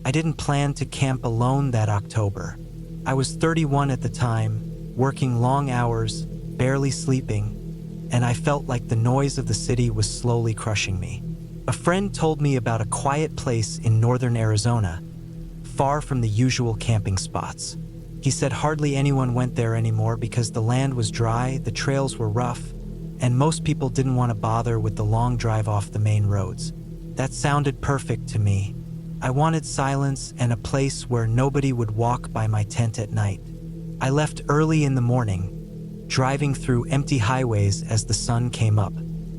I didn't plan to camp alone that October. I was 31 at the time, working long hours, barely sleeping, and I felt like the noise of the city was slowly crushing me. A friend told me about a quiet place in northern Arizona, far from the usual camping spots. He said hardly anyone went there anymore because the land was dry, the trails were rough, and most people didn't want to bother with the long drive off the main roads. That sounded perfect to me. I wanted silence and a place where nobody would walk by my tent at night. I left early in the morning, driving through empty highways as the sun came up.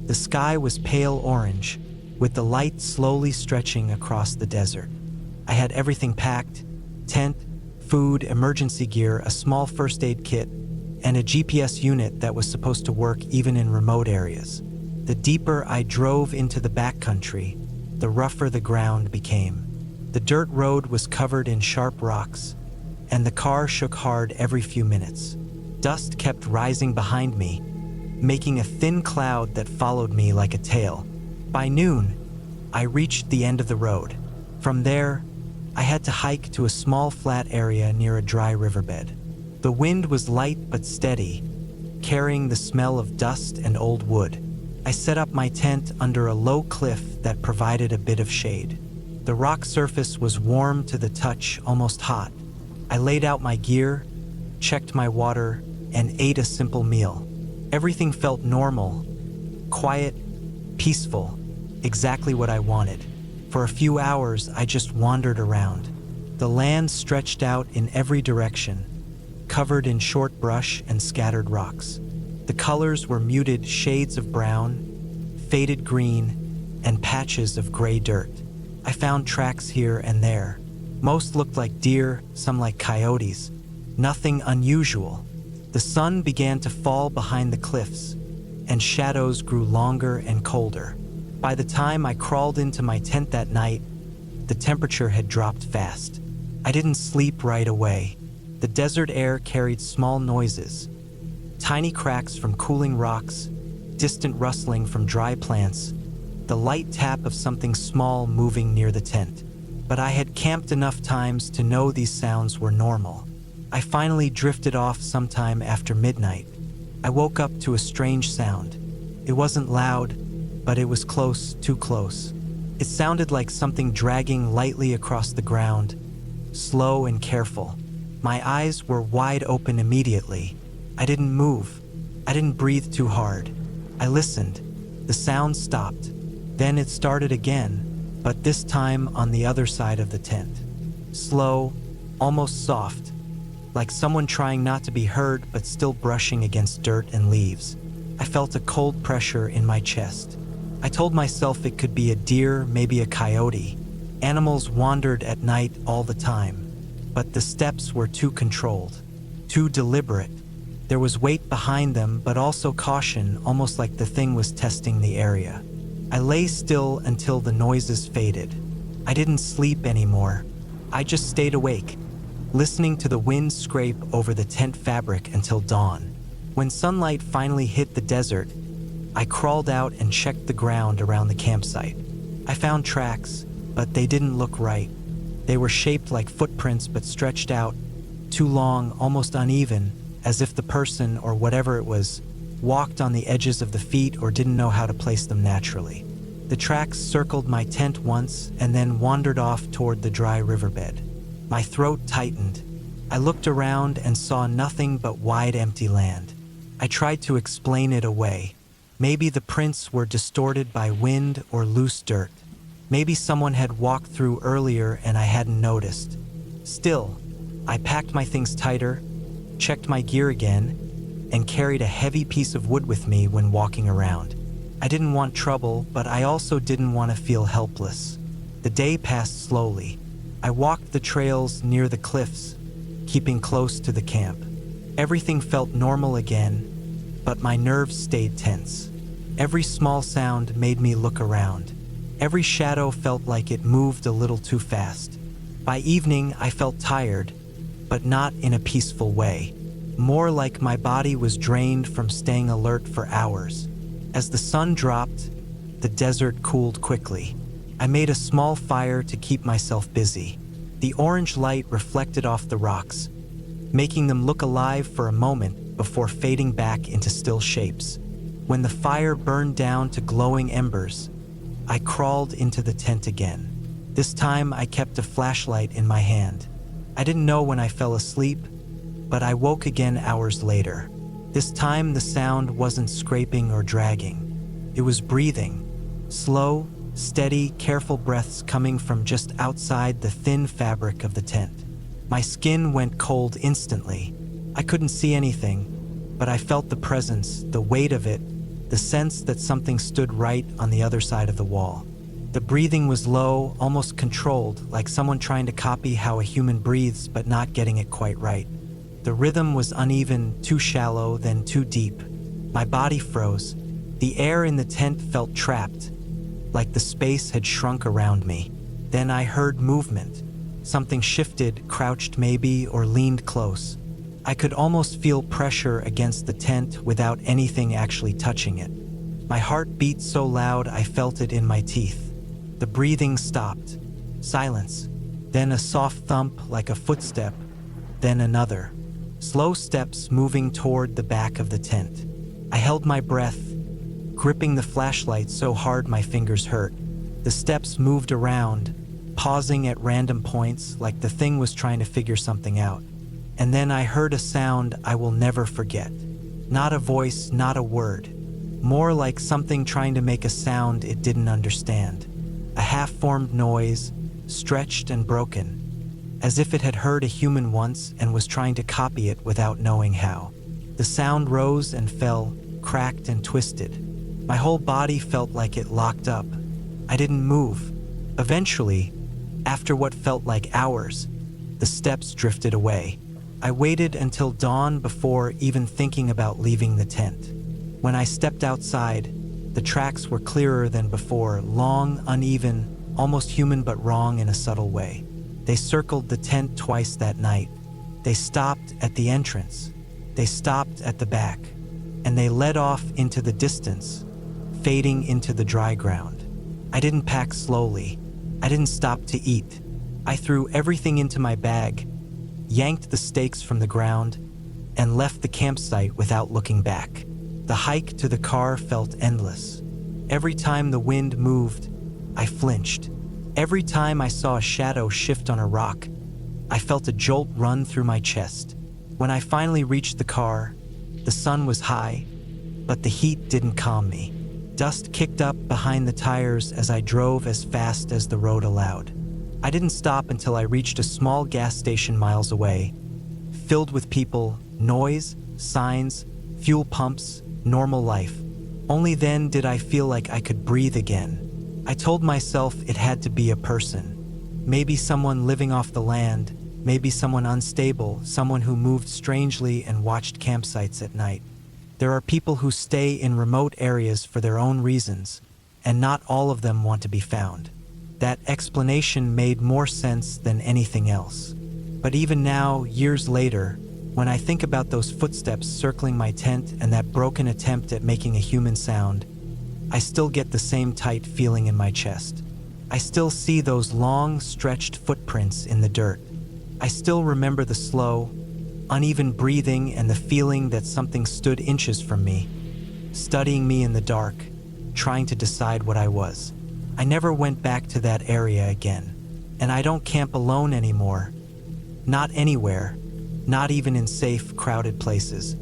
The sky was pale orange, with the light slowly stretching across the desert. I had everything packed: tent, food, emergency gear, a small first aid kit, and a GPS unit that was supposed to work even in remote areas. The deeper I drove into the backcountry, the rougher the ground became. The dirt road was covered in sharp rocks, and the car shook hard every few minutes. Dust kept rising behind me, making a thin cloud that followed me like a tail. By noon, I reached the end of the road. From there, I had to hike to a small flat area near a dry riverbed. The wind was light but steady, carrying the smell of dust and old wood. I set up my tent under a low cliff that provided a bit of shade. The rock surface was warm to the touch, almost hot. I laid out my gear, checked my water, and ate a simple meal. Everything felt normal, quiet, peaceful, exactly what I wanted. For a few hours, I just wandered around. The land stretched out in every direction, covered in short brush and scattered rocks. The colors were muted shades of brown, faded green, and patches of gray dirt. I found tracks here and there. Most looked like deer, some like coyotes. Nothing unusual. The sun began to fall behind the cliffs, and shadows grew longer and colder. By the time I crawled into my tent that night, the temperature had dropped fast. I didn't sleep right away. The desert air carried small noises, tiny cracks from cooling rocks, distant rustling from dry plants, the light tap of something small moving near the tent. But I had camped enough times to know these sounds were normal. I finally drifted off sometime after midnight. I woke up to a strange sound. It wasn't loud, but it was close, too close. It sounded like something dragging lightly across the ground, slow and careful. My eyes were wide open immediately. I didn't move. I didn't breathe too hard. I listened. The sound stopped. Then it started again, but this time on the other side of the tent. Slow, almost soft, like someone trying not to be heard but still brushing against dirt and leaves. I felt a cold pressure in my chest. I told myself it could be a deer, maybe a coyote. Animals wandered at night all the time, but the steps were too controlled, too deliberate. There was weight behind them, but also caution, almost like the thing was testing the area. I lay still until the noises faded. I didn't sleep anymore. I just stayed awake, listening to the wind scrape over the tent fabric until dawn. When sunlight finally hit the desert, I crawled out and checked the ground around the campsite. I found tracks, but they didn't look right. They were shaped like footprints but stretched out, too long, almost uneven, as if the person, or whatever it was, walked on the edges of the feet or didn't know how to place them naturally. The tracks circled my tent once and then wandered off toward the dry riverbed. My throat tightened. I looked around and saw nothing but wide, empty land. I tried to explain it away. Maybe the prints were distorted by wind or loose dirt. Maybe someone had walked through earlier and I hadn't noticed. Still, I packed my things tighter, checked my gear again, and carried a heavy piece of wood with me when walking around. I didn't want trouble, but I also didn't want to feel helpless. The day passed slowly. I walked the trails near the cliffs, keeping close to the camp. Everything felt normal again, but my nerves stayed tense. Every small sound made me look around. Every shadow felt like it moved a little too fast. By evening, I felt tired, but not in a peaceful way. More like my body was drained from staying alert for hours. As the sun dropped, the desert cooled quickly. I made a small fire to keep myself busy. The orange light reflected off the rocks, making them look alive for a moment before fading back into still shapes. When the fire burned down to glowing embers, I crawled into the tent again. This time I kept a flashlight in my hand. I didn't know when I fell asleep, but I woke again hours later. This time the sound wasn't scraping or dragging. It was breathing. Slow, steady, careful breaths coming from just outside the thin fabric of the tent. My skin went cold instantly. I couldn't see anything, but I felt the presence, the weight of it, the sense that something stood right on the other side of the wall. The breathing was low, almost controlled, like someone trying to copy how a human breathes but not getting it quite right. The rhythm was uneven, too shallow, then too deep. My body froze. The air in the tent felt trapped, like the space had shrunk around me. Then I heard movement. Something shifted, crouched maybe, or leaned close. I could almost feel pressure against the tent without anything actually touching it. My heart beat so loud I felt it in my teeth. The breathing stopped. Silence. Then a soft thump like a footstep. Then another. Slow steps moving toward the back of the tent. I held my breath, gripping the flashlight so hard my fingers hurt. The steps moved around, pausing at random points like the thing was trying to figure something out. And then I heard a sound I will never forget. Not a voice, not a word. More like something trying to make a sound it didn't understand. A half-formed noise, stretched and broken, as if it had heard a human once and was trying to copy it without knowing how. The sound rose and fell, cracked and twisted. My whole body felt like it locked up. I didn't move. Eventually, after what felt like hours, the steps drifted away. I waited until dawn before even thinking about leaving the tent. When I stepped outside, the tracks were clearer than before, long, uneven, almost human but wrong in a subtle way. They circled the tent twice that night. They stopped at the entrance. They stopped at the back. And they led off into the distance, fading into the dry ground. I didn't pack slowly. I didn't stop to eat. I threw everything into my bag, yanked the stakes from the ground, and left the campsite without looking back. The hike to the car felt endless. Every time the wind moved, I flinched. Every time I saw a shadow shift on a rock, I felt a jolt run through my chest. When I finally reached the car, the sun was high, but the heat didn't calm me. Dust kicked up behind the tires as I drove as fast as the road allowed. I didn't stop until I reached a small gas station miles away, filled with people, noise, signs, fuel pumps, normal life. Only then did I feel like I could breathe again. I told myself it had to be a person. Maybe someone living off the land, maybe someone unstable, someone who moved strangely and watched campsites at night. There are people who stay in remote areas for their own reasons, and not all of them want to be found. That explanation made more sense than anything else. But even now, years later, when I think about those footsteps circling my tent and that broken attempt at making a human sound, I still get the same tight feeling in my chest. I still see those long, stretched footprints in the dirt. I still remember the slow, uneven breathing and the feeling that something stood inches from me, studying me in the dark, trying to decide what I was. I never went back to that area again, and I don't camp alone anymore. Not anywhere, not even in safe, crowded places.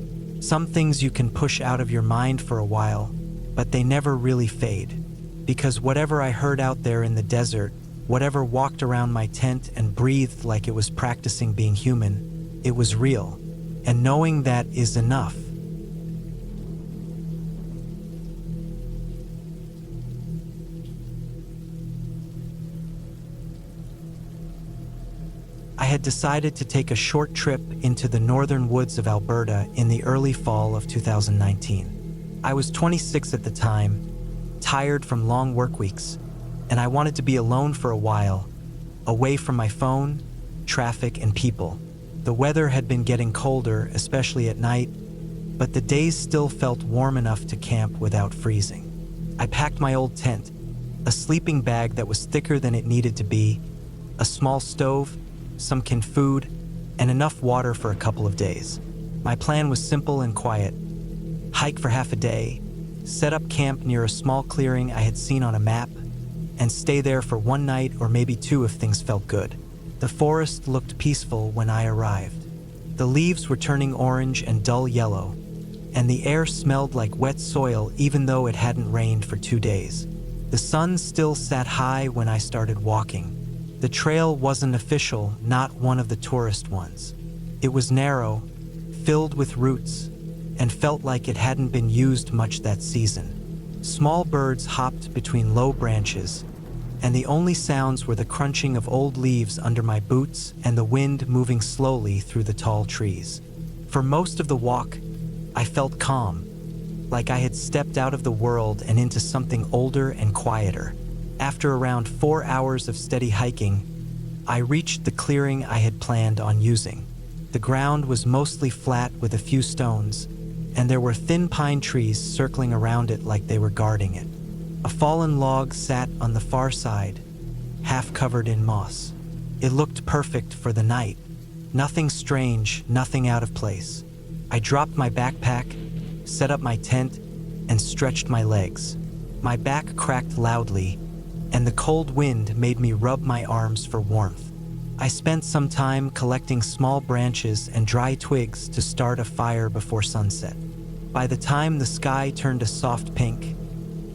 Some things you can push out of your mind for a while, but they never really fade. Because whatever I heard out there in the desert, whatever walked around my tent and breathed like it was practicing being human, it was real. And knowing that is enough. I had decided to take a short trip into the northern woods of Alberta in the early fall of 2019. I was 26 at the time, tired from long work weeks, and I wanted to be alone for a while, away from my phone, traffic, and people. The weather had been getting colder, especially at night, but the days still felt warm enough to camp without freezing. I packed my old tent, a sleeping bag that was thicker than it needed to be, a small stove, some canned food, and enough water for a couple of days. My plan was simple and quiet. Hike for half a day, set up camp near a small clearing I had seen on a map, and stay there for one night or maybe two if things felt good. The forest looked peaceful when I arrived. The leaves were turning orange and dull yellow, and the air smelled like wet soil even though it hadn't rained for 2 days. The sun still sat high when I started walking. The trail wasn't official, not one of the tourist ones. It was narrow, filled with roots, and felt like it hadn't been used much that season. Small birds hopped between low branches, and the only sounds were the crunching of old leaves under my boots and the wind moving slowly through the tall trees. For most of the walk, I felt calm, like I had stepped out of the world and into something older and quieter. After around 4 hours of steady hiking, I reached the clearing I had planned on using. The ground was mostly flat with a few stones, and there were thin pine trees circling around it like they were guarding it. A fallen log sat on the far side, half covered in moss. It looked perfect for the night. Nothing strange, nothing out of place. I dropped my backpack, set up my tent, and stretched my legs. My back cracked loudly, and the cold wind made me rub my arms for warmth. I spent some time collecting small branches and dry twigs to start a fire before sunset. By the time the sky turned a soft pink,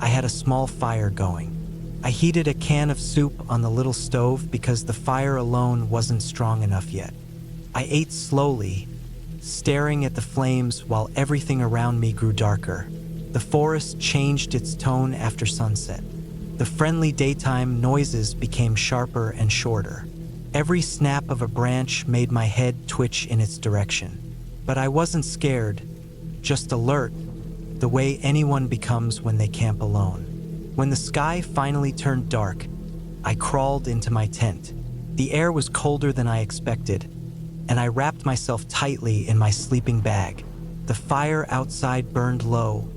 I had a small fire going. I heated a can of soup on the little stove because the fire alone wasn't strong enough yet. I ate slowly, staring at the flames while everything around me grew darker. The forest changed its tone after sunset. The friendly daytime noises became sharper and shorter. Every snap of a branch made my head twitch in its direction. But I wasn't scared, just alert, the way anyone becomes when they camp alone. When the sky finally turned dark, I crawled into my tent. The air was colder than I expected, and I wrapped myself tightly in my sleeping bag. The fire outside burned low,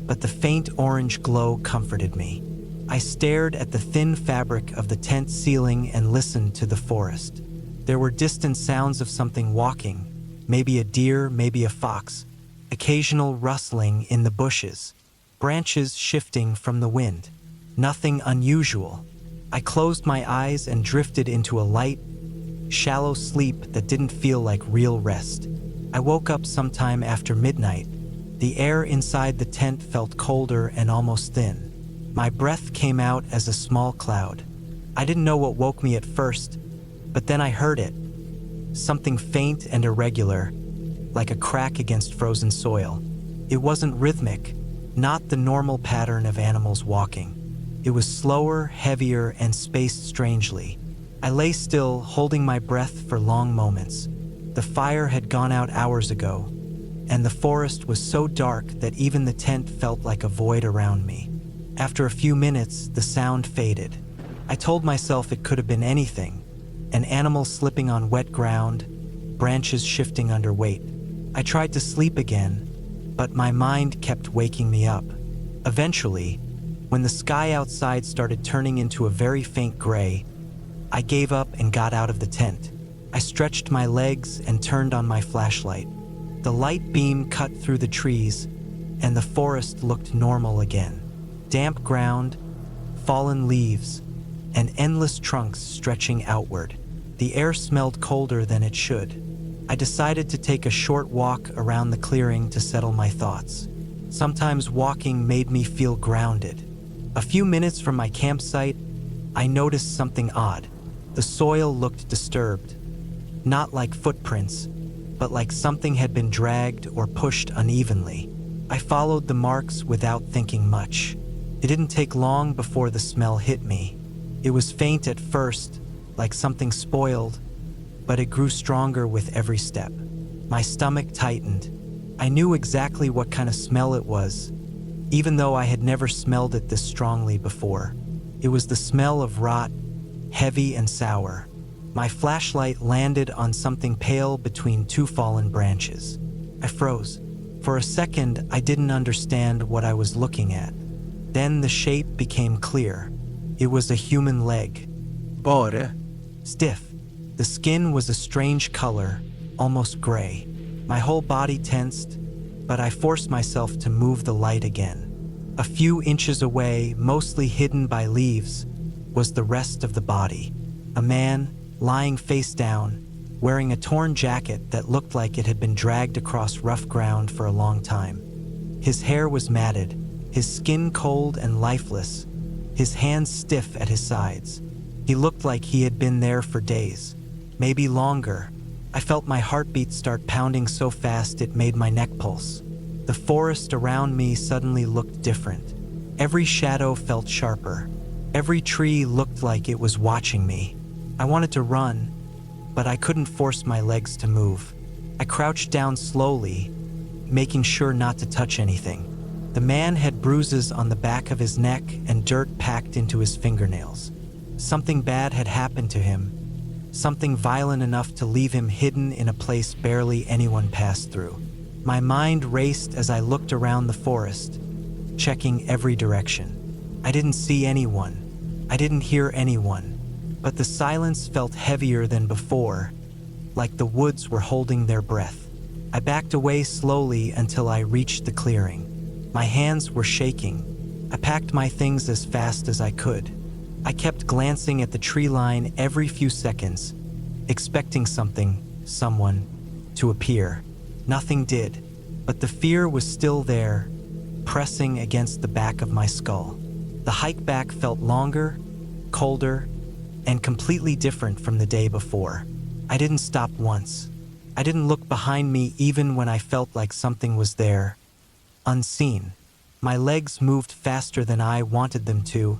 but the faint orange glow comforted me. I stared at the thin fabric of the tent ceiling and listened to the forest. There were distant sounds of something walking, maybe a deer, maybe a fox, occasional rustling in the bushes, branches shifting from the wind. Nothing unusual. I closed my eyes and drifted into a light, shallow sleep that didn't feel like real rest. I woke up sometime after midnight. The air inside the tent felt colder and almost thin. My breath came out as a small cloud. I didn't know what woke me at first, but then I heard it. Something faint and irregular, like a crack against frozen soil. It wasn't rhythmic, not the normal pattern of animals walking. It was slower, heavier, and spaced strangely. I lay still, holding my breath for long moments. The fire had gone out hours ago, and the forest was so dark that even the tent felt like a void around me. After a few minutes, the sound faded. I told myself it could have been anything, an animal slipping on wet ground, branches shifting under weight. I tried to sleep again, but my mind kept waking me up. Eventually, when the sky outside started turning into a very faint gray, I gave up and got out of the tent. I stretched my legs and turned on my flashlight. The light beam cut through the trees, and the forest looked normal again. Damp ground, fallen leaves, and endless trunks stretching outward. The air smelled colder than it should. I decided to take a short walk around the clearing to settle my thoughts. Sometimes walking made me feel grounded. A few minutes from my campsite, I noticed something odd. The soil looked disturbed, not like footprints, but like something had been dragged or pushed unevenly. I followed the marks without thinking much. It didn't take long before the smell hit me. It was faint at first, like something spoiled, but it grew stronger with every step. My stomach tightened. I knew exactly what kind of smell it was, even though I had never smelled it this strongly before. It was the smell of rot, heavy and sour. My flashlight landed on something pale between two fallen branches. I froze. For a second, I didn't understand what I was looking at. Then the shape became clear. It was a human leg. Bare. Stiff, The skin was a strange color, almost gray. My whole body tensed, but I forced myself to move the light again. A few inches away, mostly hidden by leaves, was the rest of the body. A man, lying face down, wearing a torn jacket that looked like it had been dragged across rough ground for a long time. His hair was matted, his skin cold and lifeless, his hands stiff at his sides. He looked like he had been there for days, maybe longer. I felt my heartbeat start pounding so fast it made my neck pulse. The forest around me suddenly looked different. Every shadow felt sharper. Every tree looked like it was watching me. I wanted to run, but I couldn't force my legs to move. I crouched down slowly, making sure not to touch anything. The man had bruises on the back of his neck and dirt packed into his fingernails. Something bad had happened to him, something violent enough to leave him hidden in a place barely anyone passed through. My mind raced as I looked around the forest, checking every direction. I didn't see anyone. I didn't hear anyone, but the silence felt heavier than before, like the woods were holding their breath. I backed away slowly until I reached the clearing. My hands were shaking. I packed my things as fast as I could. I kept glancing at the tree line every few seconds, expecting someone, to appear. Nothing did, but the fear was still there, pressing against the back of my skull. The hike back felt longer, colder, and completely different from the day before. I didn't stop once. I didn't look behind me even when I felt like something was there, unseen. My legs moved faster than I wanted them to,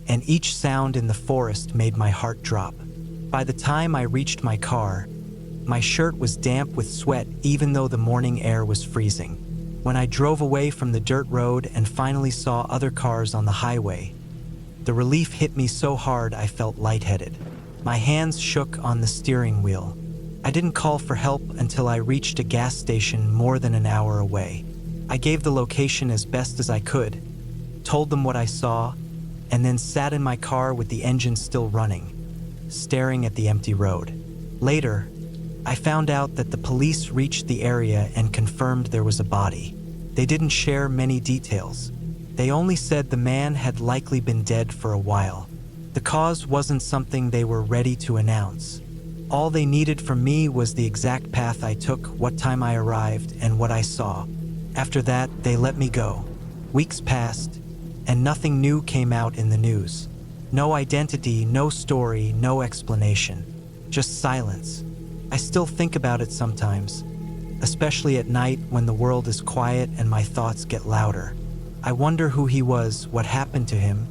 and each sound in the forest made my heart drop. By the time I reached my car, my shirt was damp with sweat even though the morning air was freezing. When I drove away from the dirt road and finally saw other cars on the highway, the relief hit me so hard I felt lightheaded. My hands shook on the steering wheel. I didn't call for help until I reached a gas station more than an hour away. I gave the location as best as I could, told them what I saw, and then sat in my car with the engine still running, staring at the empty road. Later, I found out that the police reached the area and confirmed there was a body. They didn't share many details. They only said the man had likely been dead for a while. The cause wasn't something they were ready to announce. All they needed from me was the exact path I took, what time I arrived, and what I saw. After that, they let me go. Weeks passed, and nothing new came out in the news. No identity, no story, no explanation. Just silence. I still think about it sometimes, especially at night when the world is quiet and my thoughts get louder. I wonder who he was, what happened to him,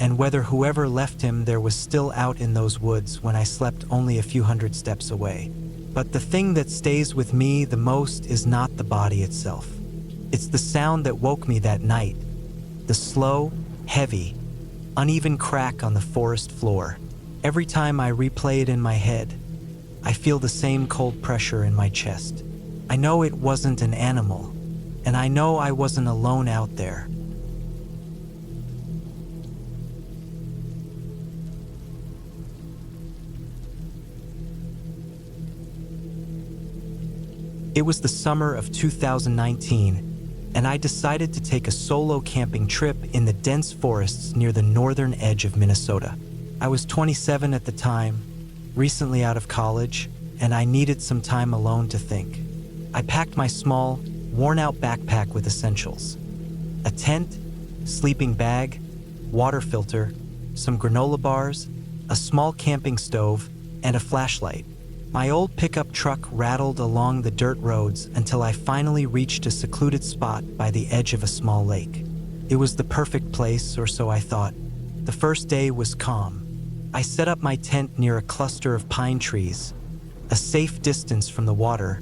and whether whoever left him there was still out in those woods when I slept only a few hundred steps away. But the thing that stays with me the most is not the body itself. It's the sound that woke me that night. The slow, heavy, uneven crack on the forest floor. Every time I replay it in my head, I feel the same cold pressure in my chest. I know it wasn't an animal, and I know I wasn't alone out there. It was the summer of 2019, and I decided to take a solo camping trip in the dense forests near the northern edge of Minnesota. I was 27 at the time, recently out of college, and I needed some time alone to think. I packed my small, worn-out backpack with essentials: a tent, sleeping bag, water filter, some granola bars, a small camping stove, and a flashlight. My old pickup truck rattled along the dirt roads until I finally reached a secluded spot by the edge of a small lake. It was the perfect place, or so I thought. The first day was calm. I set up my tent near a cluster of pine trees, a safe distance from the water,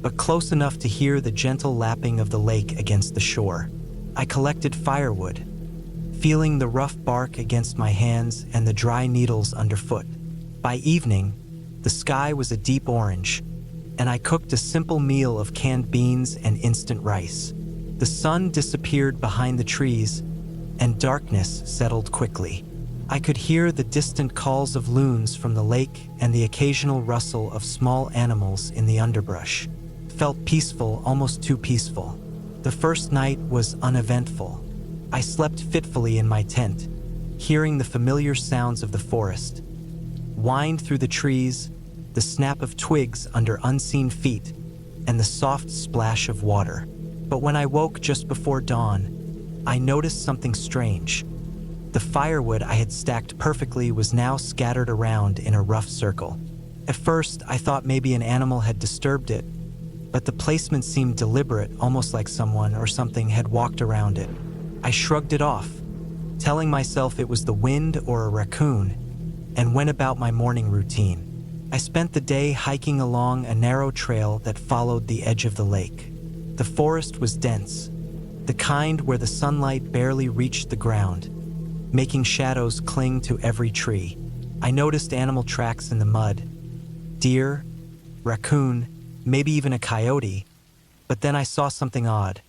but close enough to hear the gentle lapping of the lake against the shore. I collected firewood, feeling the rough bark against my hands and the dry needles underfoot. By evening, the sky was a deep orange, and I cooked a simple meal of canned beans and instant rice. The sun disappeared behind the trees, and darkness settled quickly. I could hear the distant calls of loons from the lake and the occasional rustle of small animals in the underbrush. Felt peaceful, almost too peaceful. The first night was uneventful. I slept fitfully in my tent, hearing the familiar sounds of the forest. Whined through the trees, the snap of twigs under unseen feet, and the soft splash of water. But when I woke just before dawn, I noticed something strange. The firewood I had stacked perfectly was now scattered around in a rough circle. At first, I thought maybe an animal had disturbed it, but the placement seemed deliberate, almost like someone or something had walked around it. I shrugged it off, telling myself it was the wind or a raccoon, and went about my morning routine. I spent the day hiking along a narrow trail that followed the edge of the lake. The forest was dense, the kind where the sunlight barely reached the ground, making shadows cling to every tree. I noticed animal tracks in the mud. Deer, raccoon, maybe even a coyote. But then I saw something odd.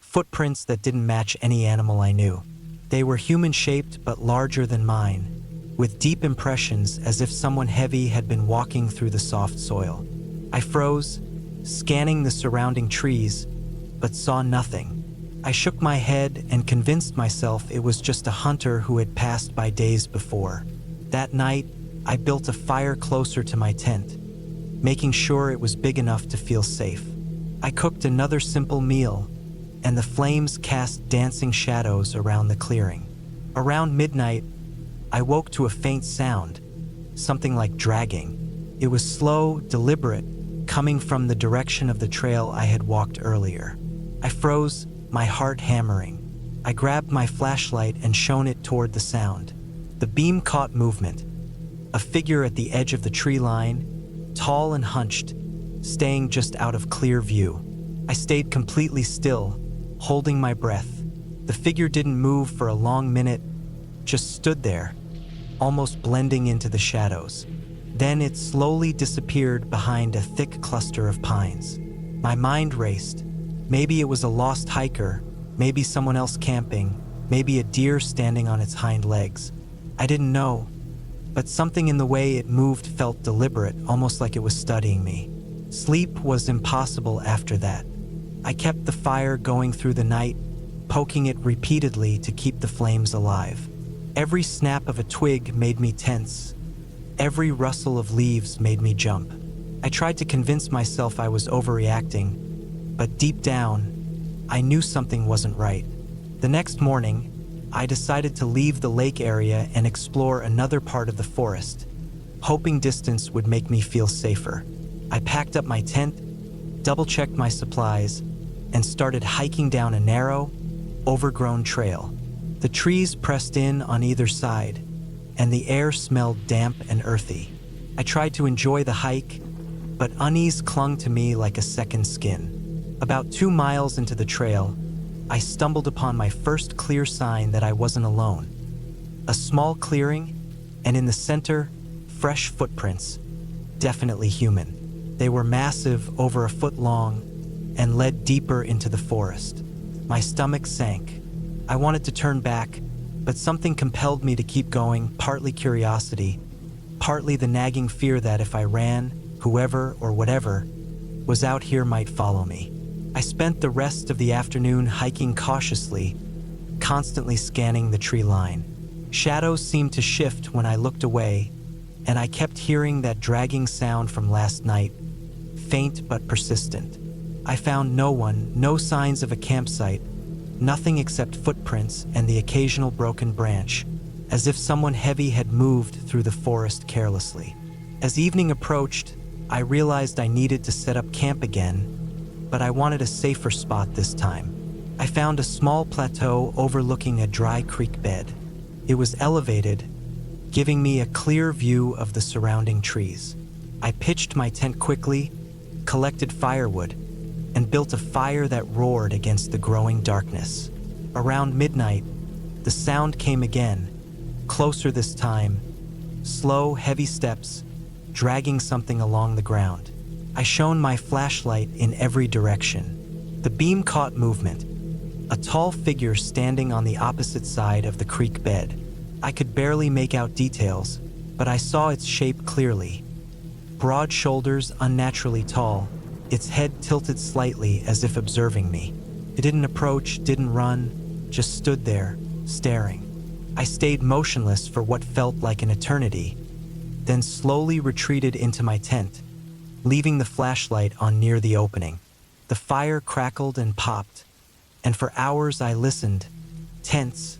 Footprints that didn't match any animal I knew. They were human-shaped but larger than mine, with deep impressions as if someone heavy had been walking through the soft soil. I froze, scanning the surrounding trees, but saw nothing. I shook my head and convinced myself it was just a hunter who had passed by days before. That night, I built a fire closer to my tent, making sure it was big enough to feel safe. I cooked another simple meal, and the flames cast dancing shadows around the clearing. Around midnight, I woke to a faint sound, something like dragging. It was slow, deliberate, coming from the direction of the trail I had walked earlier. I froze, my heart hammering. I grabbed my flashlight and shone it toward the sound. The beam caught movement. A figure at the edge of the tree line, tall and hunched, staying just out of clear view. I stayed completely still, holding my breath. The figure didn't move for a long minute, just stood there, almost blending into the shadows. Then it slowly disappeared behind a thick cluster of pines. My mind raced. Maybe it was a lost hiker, maybe someone else camping, maybe a deer standing on its hind legs. I didn't know, but something in the way it moved felt deliberate, almost like it was studying me. Sleep was impossible after that. I kept the fire going through the night, poking it repeatedly to keep the flames alive. Every snap of a twig made me tense. Every rustle of leaves made me jump. I tried to convince myself I was overreacting, but deep down, I knew something wasn't right. The next morning, I decided to leave the lake area and explore another part of the forest, hoping distance would make me feel safer. I packed up my tent, double-checked my supplies, and started hiking down a narrow, overgrown trail. The trees pressed in on either side, and the air smelled damp and earthy. I tried to enjoy the hike, but unease clung to me like a second skin. About 2 miles into the trail, I stumbled upon my first clear sign that I wasn't alone. A small clearing, and in the center, fresh footprints, definitely human. They were massive, over a foot long, and led deeper into the forest. My stomach sank. I wanted to turn back, but something compelled me to keep going, partly curiosity, partly the nagging fear that if I ran, whoever or whatever was out here might follow me. I spent the rest of the afternoon hiking cautiously, constantly scanning the tree line. Shadows seemed to shift when I looked away, and I kept hearing that dragging sound from last night, faint but persistent. I found no one, no signs of a campsite, nothing except footprints and the occasional broken branch, as if someone heavy had moved through the forest carelessly. As evening approached, I realized I needed to set up camp again, but I wanted a safer spot this time. I found a small plateau overlooking a dry creek bed. It was elevated, giving me a clear view of the surrounding trees. I pitched my tent quickly, collected firewood, and built a fire that roared against the growing darkness. Around midnight, the sound came again, closer this time, slow, heavy steps, dragging something along the ground. I shone my flashlight in every direction. The beam caught movement, a tall figure standing on the opposite side of the creek bed. I could barely make out details, but I saw its shape clearly. Broad shoulders, unnaturally tall, its head tilted slightly as if observing me. It didn't approach, didn't run, just stood there, staring. I stayed motionless for what felt like an eternity, then slowly retreated into my tent, leaving the flashlight on near the opening. The fire crackled and popped, and for hours I listened, tense,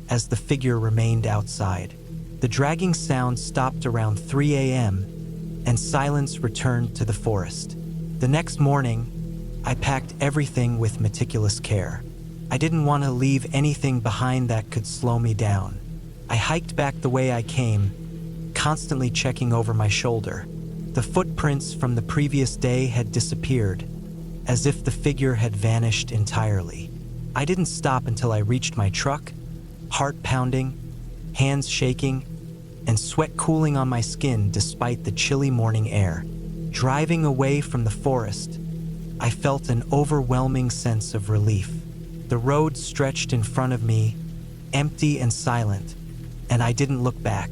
as the figure remained outside. The dragging sound stopped around 3 a.m., and silence returned to the forest. The next morning, I packed everything with meticulous care. I didn't want to leave anything behind that could slow me down. I hiked back the way I came, constantly checking over my shoulder. The footprints from the previous day had disappeared, as if the figure had vanished entirely. I didn't stop until I reached my truck, heart pounding, hands shaking, and sweat cooling on my skin despite the chilly morning air. Driving away from the forest, I felt an overwhelming sense of relief. The road stretched in front of me, empty and silent, and I didn't look back.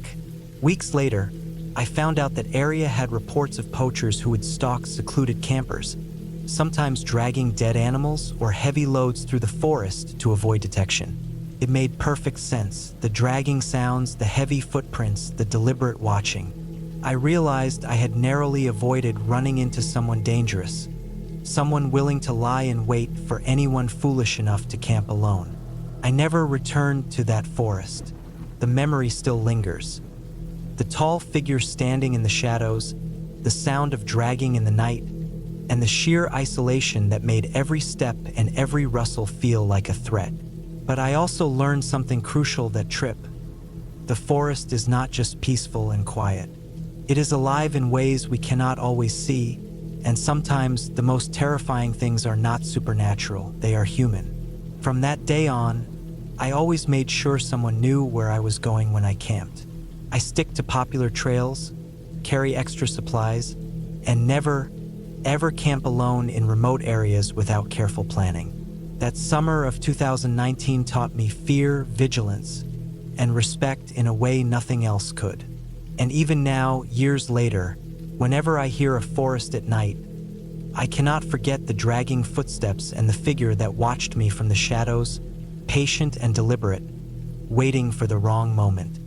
Weeks later, I found out that area had reports of poachers who would stalk secluded campers, sometimes dragging dead animals or heavy loads through the forest to avoid detection. It made perfect sense, the dragging sounds, the heavy footprints, the deliberate watching. I realized I had narrowly avoided running into someone dangerous, someone willing to lie in wait for anyone foolish enough to camp alone. I never returned to that forest. The memory still lingers. The tall figure standing in the shadows, the sound of dragging in the night, and the sheer isolation that made every step and every rustle feel like a threat. But I also learned something crucial that trip. The forest is not just peaceful and quiet. It is alive in ways we cannot always see, and sometimes the most terrifying things are not supernatural, they are human. From that day on, I always made sure someone knew where I was going when I camped. I stick to popular trails, carry extra supplies, and never, ever camp alone in remote areas without careful planning. That summer of 2019 taught me fear, vigilance, and respect in a way nothing else could. And even now, years later, whenever I hear a forest at night, I cannot forget the dragging footsteps and the figure that watched me from the shadows, patient and deliberate, waiting for the wrong moment.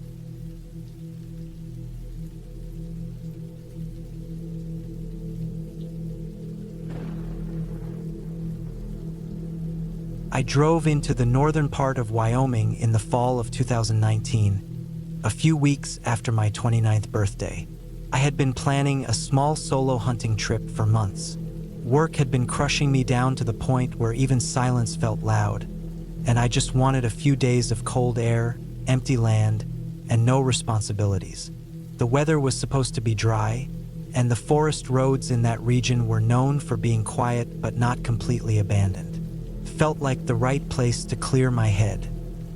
I drove into the northern part of Wyoming in the fall of 2019, a few weeks after my 29th birthday. I had been planning a small solo hunting trip for months. Work had been crushing me down to the point where even silence felt loud, and I just wanted a few days of cold air, empty land, and no responsibilities. The weather was supposed to be dry, and the forest roads in that region were known for being quiet but not completely abandoned. Felt like the right place to clear my head.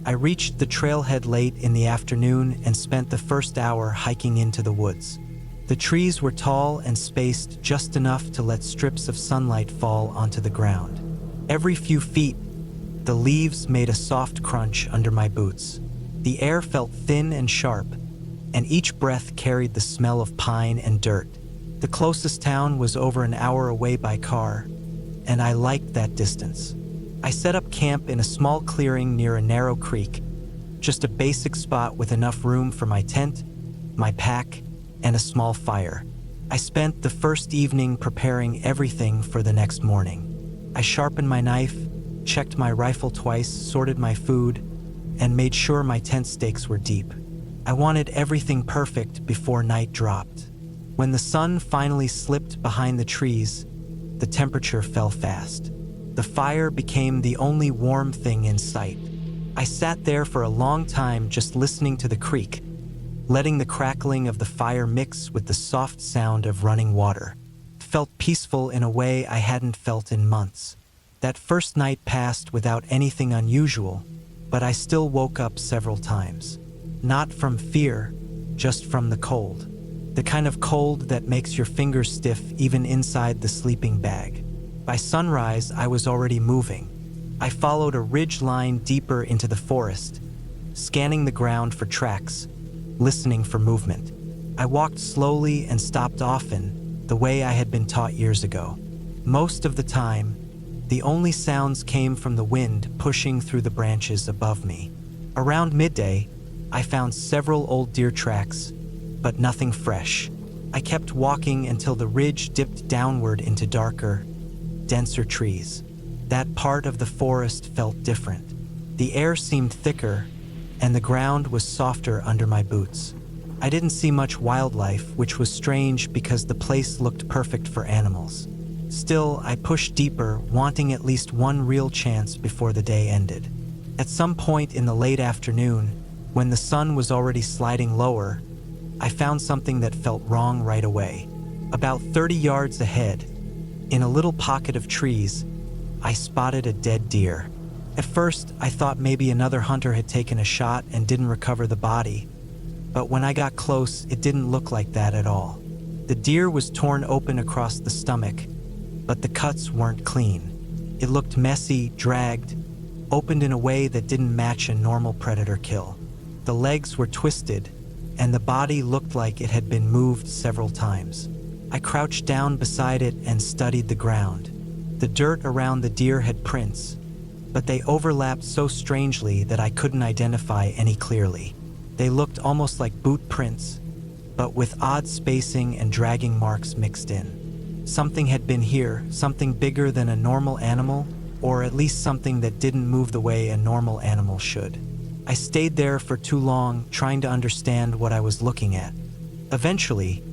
I reached the trailhead late in the afternoon and spent the first hour hiking into the woods. The trees were tall and spaced just enough to let strips of sunlight fall onto the ground. Every few feet, the leaves made a soft crunch under my boots. The air felt thin and sharp, and each breath carried the smell of pine and dirt. The closest town was over an hour away by car, and I liked that distance. I set up camp in a small clearing near a narrow creek, just a basic spot with enough room for my tent, my pack, and a small fire. I spent the first evening preparing everything for the next morning. I sharpened my knife, checked my rifle twice, sorted my food, and made sure my tent stakes were deep. I wanted everything perfect before night dropped. When the sun finally slipped behind the trees, the temperature fell fast. The fire became the only warm thing in sight. I sat there for a long time just listening to the creek, letting the crackling of the fire mix with the soft sound of running water. It felt peaceful in a way I hadn't felt in months. That first night passed without anything unusual, but I still woke up several times. Not from fear, just from the cold. The kind of cold that makes your fingers stiff even inside the sleeping bag. By sunrise, I was already moving. I followed a ridge line deeper into the forest, scanning the ground for tracks, listening for movement. I walked slowly and stopped often, the way I had been taught years ago. Most of the time, the only sounds came from the wind pushing through the branches above me. Around midday, I found several old deer tracks, but nothing fresh. I kept walking until the ridge dipped downward into darker, denser trees. That part of the forest felt different. The air seemed thicker, and the ground was softer under my boots. I didn't see much wildlife, which was strange because the place looked perfect for animals. Still, I pushed deeper, wanting at least one real chance before the day ended. At some point in the late afternoon, when the sun was already sliding lower, I found something that felt wrong right away. About 30 yards ahead, in a little pocket of trees, I spotted a dead deer. At first, I thought maybe another hunter had taken a shot and didn't recover the body, but when I got close, it didn't look like that at all. The deer was torn open across the stomach, but the cuts weren't clean. It looked messy, dragged, opened in a way that didn't match a normal predator kill. The legs were twisted, and the body looked like it had been moved several times. I crouched down beside it and studied the ground. The dirt around the deer had prints, but they overlapped so strangely that I couldn't identify any clearly. They looked almost like boot prints, but with odd spacing and dragging marks mixed in. Something had been here, something bigger than a normal animal, or at least something that didn't move the way a normal animal should. I stayed there for too long, trying to understand what I was looking at. Eventually,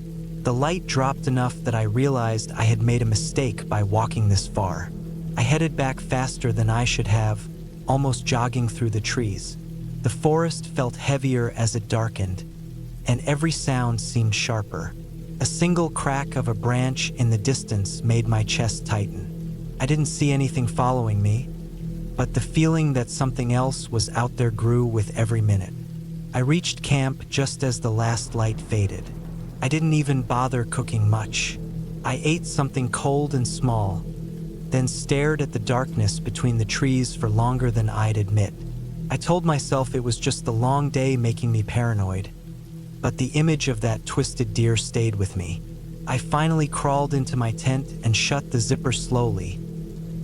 the light dropped enough that I realized I had made a mistake by walking this far. I headed back faster than I should have, almost jogging through the trees. The forest felt heavier as it darkened, and every sound seemed sharper. A single crack of a branch in the distance made my chest tighten. I didn't see anything following me, but the feeling that something else was out there grew with every minute. I reached camp just as the last light faded. I didn't even bother cooking much. I ate something cold and small, then stared at the darkness between the trees for longer than I'd admit. I told myself it was just the long day making me paranoid, but the image of that twisted deer stayed with me. I finally crawled into my tent and shut the zipper slowly,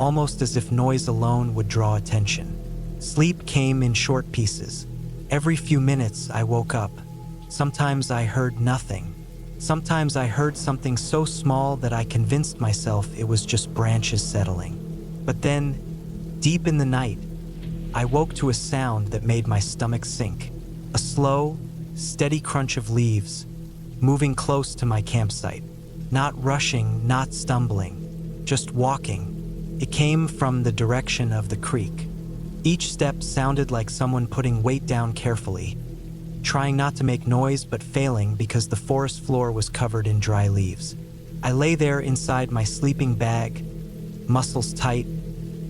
almost as if noise alone would draw attention. Sleep came in short pieces. Every few minutes I woke up. Sometimes I heard nothing. Sometimes I heard something so small that I convinced myself it was just branches settling. But then, deep in the night, I woke to a sound that made my stomach sink. A slow, steady crunch of leaves, moving close to my campsite. Not rushing, not stumbling, just walking. It came from the direction of the creek. Each step sounded like someone putting weight down carefully, trying not to make noise but failing because the forest floor was covered in dry leaves. I lay there inside my sleeping bag, muscles tight,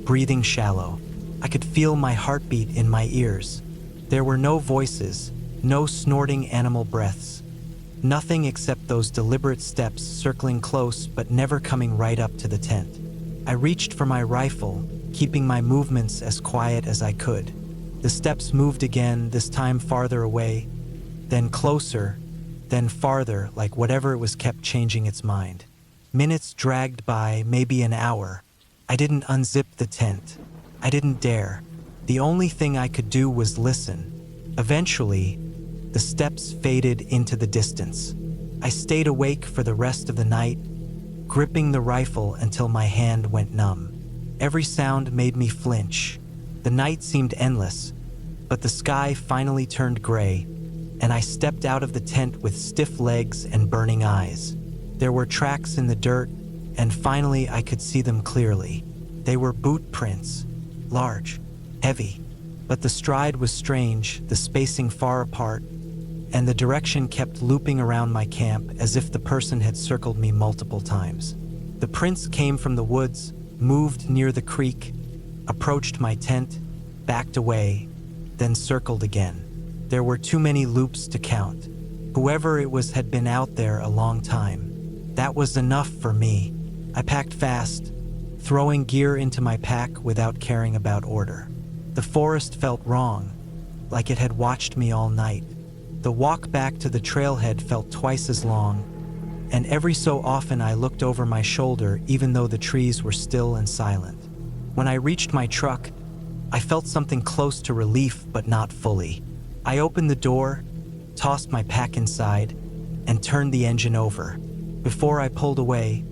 breathing shallow. I could feel my heartbeat in my ears. There were no voices, no snorting animal breaths. Nothing except those deliberate steps circling close but never coming right up to the tent. I reached for my rifle, keeping my movements as quiet as I could. The steps moved again, this time farther away, then closer, then farther, like whatever it was kept changing its mind. Minutes dragged by, maybe an hour. I didn't unzip the tent. I didn't dare. The only thing I could do was listen. Eventually, the steps faded into the distance. I stayed awake for the rest of the night, gripping the rifle until my hand went numb. Every sound made me flinch. The night seemed endless, but the sky finally turned gray, and I stepped out of the tent with stiff legs and burning eyes. There were tracks in the dirt, and finally I could see them clearly. They were boot prints, large, heavy, but the stride was strange, the spacing far apart, and the direction kept looping around my camp as if the person had circled me multiple times. The prints came from the woods, moved near the creek, approached my tent, backed away, then circled again. There were too many loops to count. Whoever it was had been out there a long time. That was enough for me. I packed fast, throwing gear into my pack without caring about order. The forest felt wrong, like it had watched me all night. The walk back to the trailhead felt twice as long, and every so often I looked over my shoulder even though the trees were still and silent. When I reached my truck, I felt something close to relief but not fully. I opened the door, tossed my pack inside, and turned the engine over. Before I pulled away,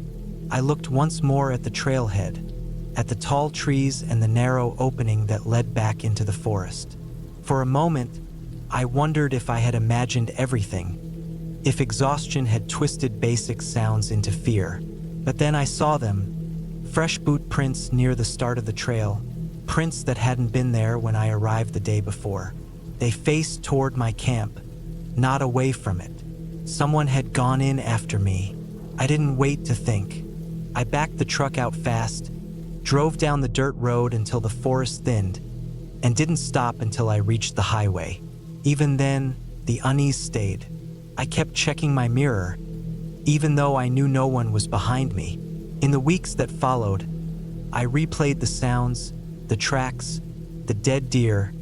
I looked once more at the trailhead, at the tall trees and the narrow opening that led back into the forest. For a moment, I wondered if I had imagined everything, if exhaustion had twisted basic sounds into fear. But then I saw them, fresh boot prints near the start of the trail, prints that hadn't been there when I arrived the day before. They faced toward my camp, not away from it. Someone had gone in after me. I didn't wait to think. I backed the truck out fast, drove down the dirt road until the forest thinned, and didn't stop until I reached the highway. Even then, the unease stayed. I kept checking my mirror, even though I knew no one was behind me. In the weeks that followed, I replayed the sounds, the tracks, the dead deer,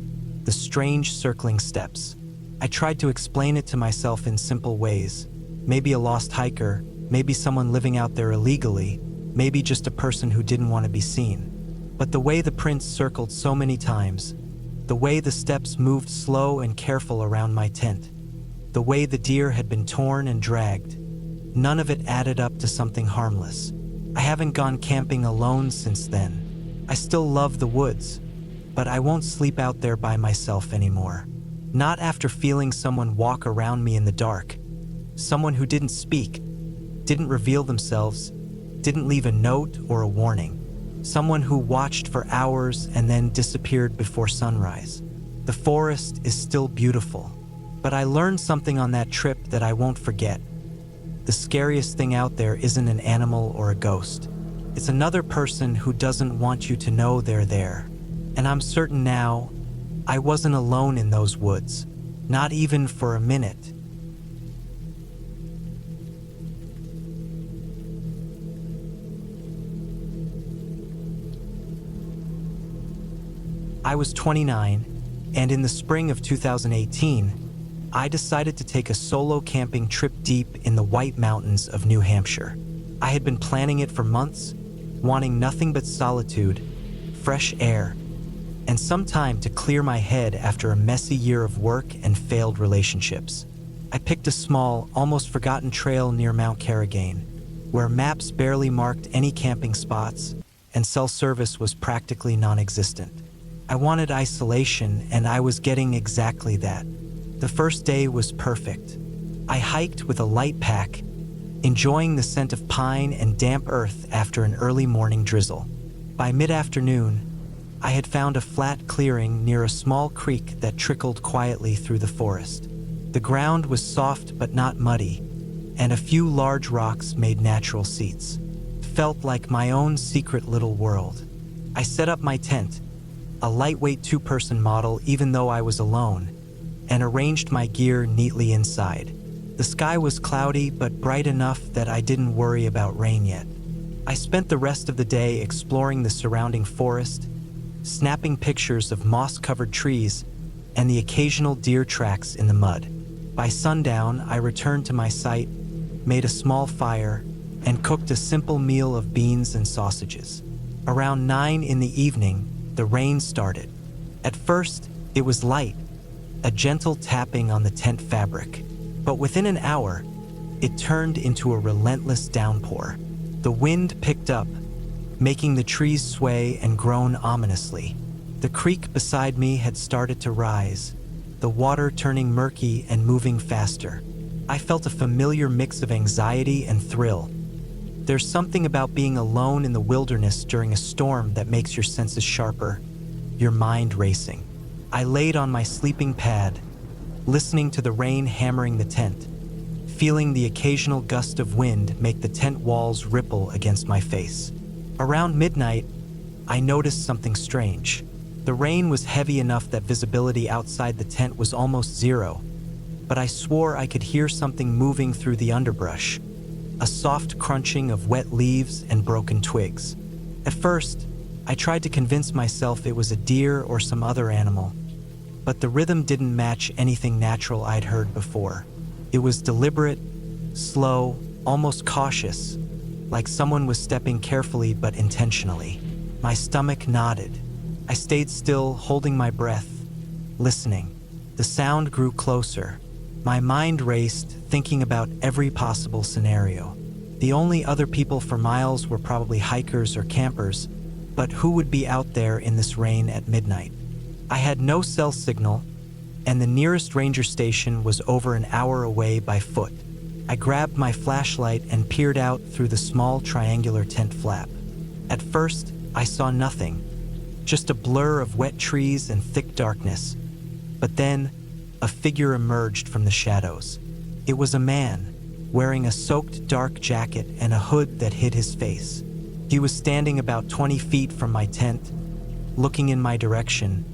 the strange circling steps. I tried to explain it to myself in simple ways. Maybe a lost hiker, maybe someone living out there illegally, maybe just a person who didn't want to be seen. But the way the prints circled so many times, the way the steps moved slow and careful around my tent, the way the deer had been torn and dragged, none of it added up to something harmless. I haven't gone camping alone since then. I still love the woods, but I won't sleep out there by myself anymore. Not after feeling someone walk around me in the dark. Someone who didn't speak, didn't reveal themselves, didn't leave a note or a warning. Someone who watched for hours and then disappeared before sunrise. The forest is still beautiful, but I learned something on that trip that I won't forget. The scariest thing out there isn't an animal or a ghost. It's another person who doesn't want you to know they're there. And I'm certain now, I wasn't alone in those woods, not even for a minute. I was 29, and in the spring of 2018, I decided to take a solo camping trip deep in the White Mountains of New Hampshire. I had been planning it for months, wanting nothing but solitude, fresh air, and some time to clear my head after a messy year of work and failed relationships. I picked a small, almost forgotten trail near Mount Carrigain, where maps barely marked any camping spots and cell service was practically non-existent. I wanted isolation, and I was getting exactly that. The first day was perfect. I hiked with a light pack, enjoying the scent of pine and damp earth after an early morning drizzle. By mid-afternoon, I had found a flat clearing near a small creek that trickled quietly through the forest. The ground was soft but not muddy, and a few large rocks made natural seats. It felt like my own secret little world. I set up my tent, a lightweight two-person model even though I was alone, and arranged my gear neatly inside. The sky was cloudy but bright enough that I didn't worry about rain yet. I spent the rest of the day exploring the surrounding forest, snapping pictures of moss-covered trees and the occasional deer tracks in the mud. By sundown, I returned to my site, made a small fire, and cooked a simple meal of beans and sausages. Around 9 in the evening, the rain started. At first, it was light, a gentle tapping on the tent fabric. But within an hour, it turned into a relentless downpour. The wind picked up, making the trees sway and groan ominously. The creek beside me had started to rise, the water turning murky and moving faster. I felt a familiar mix of anxiety and thrill. There's something about being alone in the wilderness during a storm that makes your senses sharper, your mind racing. I laid on my sleeping pad, listening to the rain hammering the tent, feeling the occasional gust of wind make the tent walls ripple against my face. Around midnight, I noticed something strange. The rain was heavy enough that visibility outside the tent was almost zero, but I swore I could hear something moving through the underbrush, a soft crunching of wet leaves and broken twigs. At first, I tried to convince myself it was a deer or some other animal, but the rhythm didn't match anything natural I'd heard before. It was deliberate, slow, almost cautious, like someone was stepping carefully but intentionally. My stomach knotted. I stayed still, holding my breath, listening. The sound grew closer. My mind raced, thinking about every possible scenario. The only other people for miles were probably hikers or campers, but who would be out there in this rain at midnight? I had no cell signal, and the nearest ranger station was over an hour away by foot. I grabbed my flashlight and peered out through the small triangular tent flap. At first, I saw nothing, just a blur of wet trees and thick darkness. But then, a figure emerged from the shadows. It was a man, wearing a soaked dark jacket and a hood that hid his face. He was standing about 20 feet from my tent, looking in my direction,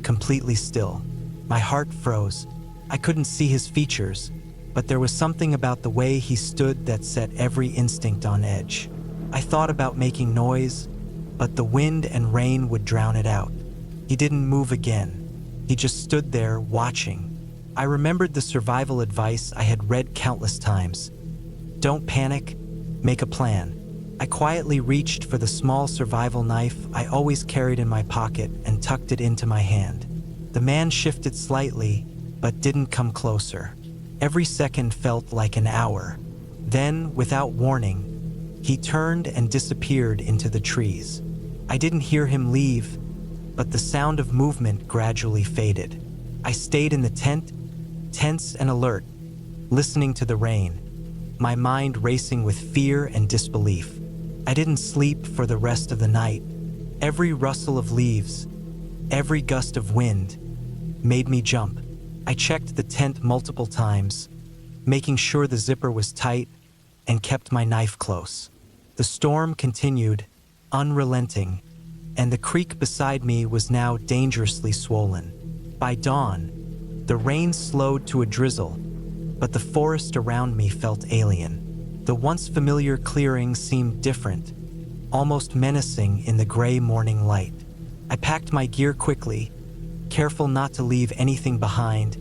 completely still. My heart froze. I couldn't see his features, but there was something about the way he stood that set every instinct on edge. I thought about making noise, but the wind and rain would drown it out. He didn't move again. He just stood there, watching. I remembered the survival advice I had read countless times. Don't panic, make a plan. I quietly reached for the small survival knife I always carried in my pocket and tucked it into my hand. The man shifted slightly, but didn't come closer. Every second felt like an hour. Then, without warning, he turned and disappeared into the trees. I didn't hear him leave, but the sound of movement gradually faded. I stayed in the tent, tense and alert, listening to the rain, my mind racing with fear and disbelief. I didn't sleep for the rest of the night. Every rustle of leaves, every gust of wind, made me jump. I checked the tent multiple times, making sure the zipper was tight, and kept my knife close. The storm continued, unrelenting, and the creek beside me was now dangerously swollen. By dawn, the rain slowed to a drizzle, but the forest around me felt alien. The once familiar clearing seemed different, almost menacing in the gray morning light. I packed my gear quickly, careful not to leave anything behind,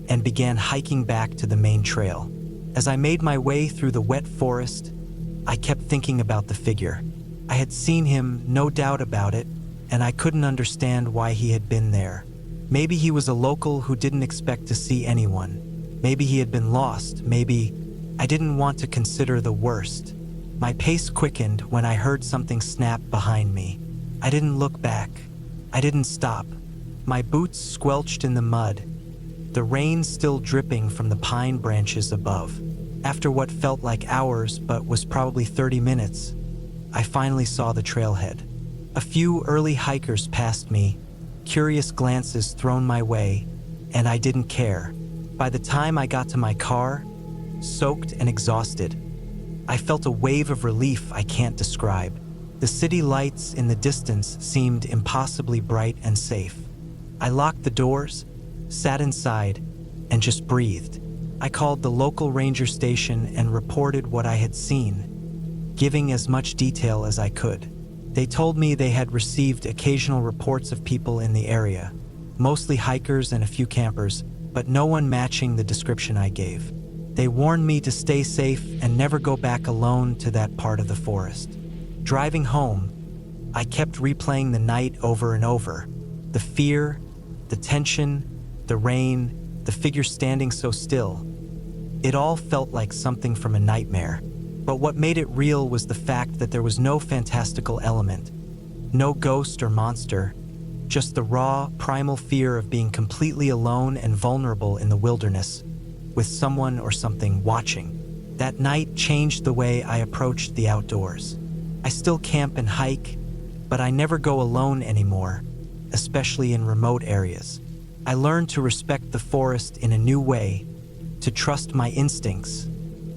and began hiking back to the main trail. As I made my way through the wet forest, I kept thinking about the figure. I had seen him, no doubt about it, and I couldn't understand why he had been there. Maybe he was a local who didn't expect to see anyone. Maybe he had been lost. Maybe I didn't want to consider the worst. My pace quickened when I heard something snap behind me. I didn't look back. I didn't stop. My boots squelched in the mud, the rain still dripping from the pine branches above. After what felt like hours but was probably 30 minutes, I finally saw the trailhead. A few early hikers passed me, curious glances thrown my way, and I didn't care. By the time I got to my car, soaked and exhausted, I felt a wave of relief I can't describe. The city lights in the distance seemed impossibly bright and safe. I locked the doors, sat inside, and just breathed. I called the local ranger station and reported what I had seen, giving as much detail as I could. They told me they had received occasional reports of people in the area, mostly hikers and a few campers, but no one matching the description I gave. They warned me to stay safe and never go back alone to that part of the forest. Driving home, I kept replaying the night over and over. The fear, the tension, the rain, the figure standing so still. It all felt like something from a nightmare. But what made it real was the fact that there was no fantastical element, no ghost or monster, just the raw, primal fear of being completely alone and vulnerable in the wilderness, with someone or something watching. That night changed the way I approached the outdoors. I still camp and hike, but I never go alone anymore, especially in remote areas. I learned to respect the forest in a new way, to trust my instincts,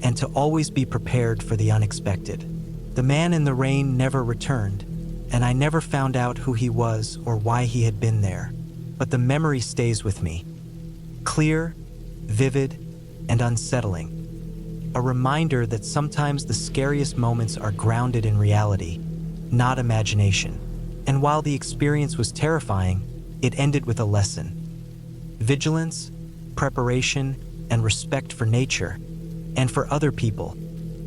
and to always be prepared for the unexpected. The man in the rain never returned, and I never found out who he was or why he had been there. But the memory stays with me. Clear, vivid, and unsettling. A reminder that sometimes the scariest moments are grounded in reality, not imagination. And while the experience was terrifying, it ended with a lesson. Vigilance, preparation, and respect for nature, and for other people,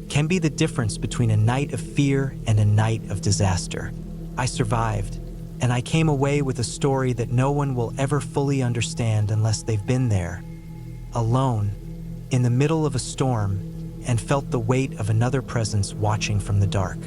can be the difference between a night of fear and a night of disaster. I survived, and I came away with a story that no one will ever fully understand unless they've been there, alone, in the middle of a storm, and felt the weight of another presence watching from the dark.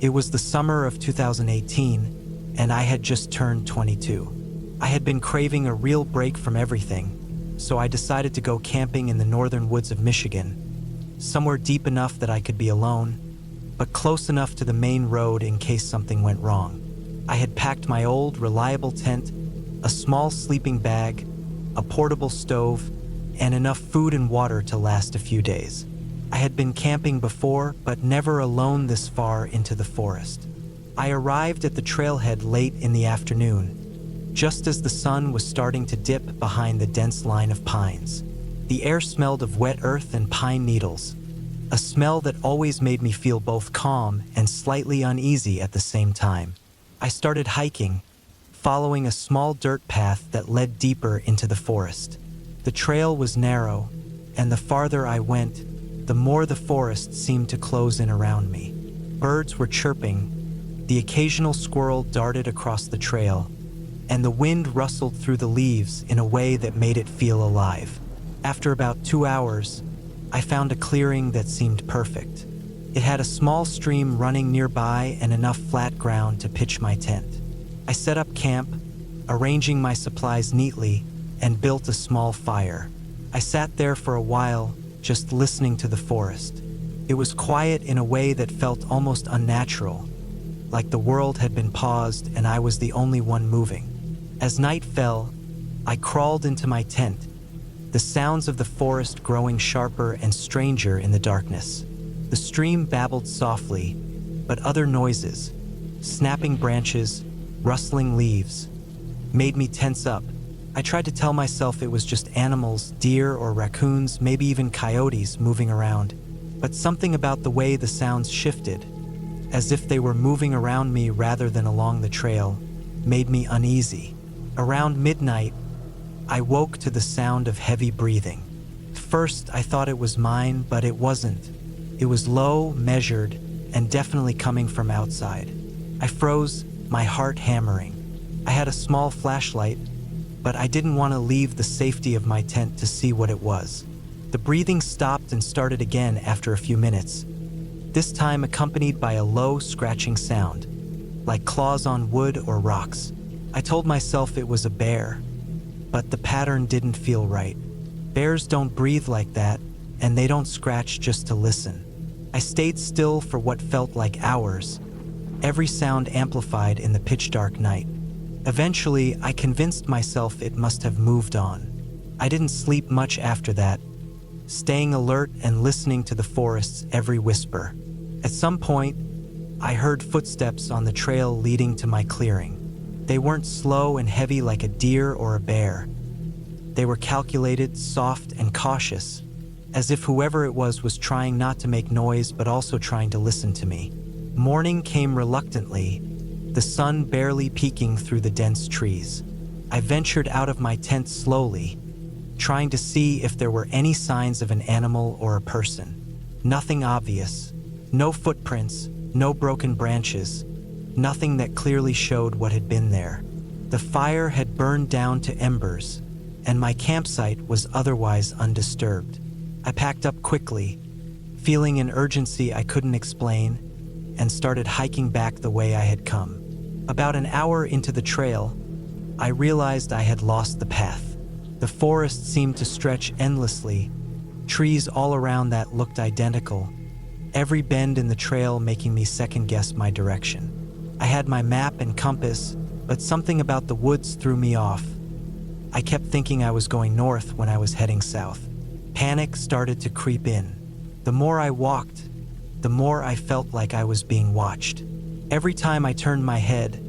It was the summer of 2018, and I had just turned 22. I had been craving a real break from everything, so I decided to go camping in the northern woods of Michigan, somewhere deep enough that I could be alone, but close enough to the main road in case something went wrong. I had packed my old, reliable tent, a small sleeping bag, a portable stove, and enough food and water to last a few days. I had been camping before, but never alone this far into the forest. I arrived at the trailhead late in the afternoon, just as the sun was starting to dip behind the dense line of pines. The air smelled of wet earth and pine needles, a smell that always made me feel both calm and slightly uneasy at the same time. I started hiking, following a small dirt path that led deeper into the forest. The trail was narrow, and the farther I went, the more the forest seemed to close in around me. Birds were chirping, the occasional squirrel darted across the trail, and the wind rustled through the leaves in a way that made it feel alive. After about 2 hours, I found a clearing that seemed perfect. It had a small stream running nearby and enough flat ground to pitch my tent. I set up camp, arranging my supplies neatly, and built a small fire. I sat there for a while, just listening to the forest. It was quiet in a way that felt almost unnatural, like the world had been paused and I was the only one moving. As night fell, I crawled into my tent, the sounds of the forest growing sharper and stranger in the darkness. The stream babbled softly, but other noises, snapping branches, rustling leaves, made me tense up. I tried to tell myself it was just animals, deer or raccoons, maybe even coyotes moving around. But something about the way the sounds shifted, as if they were moving around me rather than along the trail, made me uneasy. Around midnight, I woke to the sound of heavy breathing. First, I thought it was mine, but it wasn't. It was low, measured, and definitely coming from outside. I froze, my heart hammering. I had a small flashlight, but I didn't want to leave the safety of my tent to see what it was. The breathing stopped and started again after a few minutes, this time accompanied by a low, scratching sound, like claws on wood or rocks. I told myself it was a bear, but the pattern didn't feel right. Bears don't breathe like that, and they don't scratch just to listen. I stayed still for what felt like hours, every sound amplified in the pitch-dark night. Eventually, I convinced myself it must have moved on. I didn't sleep much after that, staying alert and listening to the forest's every whisper. At some point, I heard footsteps on the trail leading to my clearing. They weren't slow and heavy like a deer or a bear. They were calculated, soft, and cautious, as if whoever it was trying not to make noise but also trying to listen to me. Morning came reluctantly, the sun barely peeking through the dense trees. I ventured out of my tent slowly, trying to see if there were any signs of an animal or a person. Nothing obvious. No footprints, no broken branches, nothing that clearly showed what had been there. The fire had burned down to embers, and my campsite was otherwise undisturbed. I packed up quickly, feeling an urgency I couldn't explain, and started hiking back the way I had come. About an hour into the trail, I realized I had lost the path. The forest seemed to stretch endlessly, trees all around that looked identical, every bend in the trail making me second-guess my direction. I had my map and compass, but something about the woods threw me off. I kept thinking I was going north when I was heading south. Panic started to creep in. The more I walked, the more I felt like I was being watched. Every time I turned my head,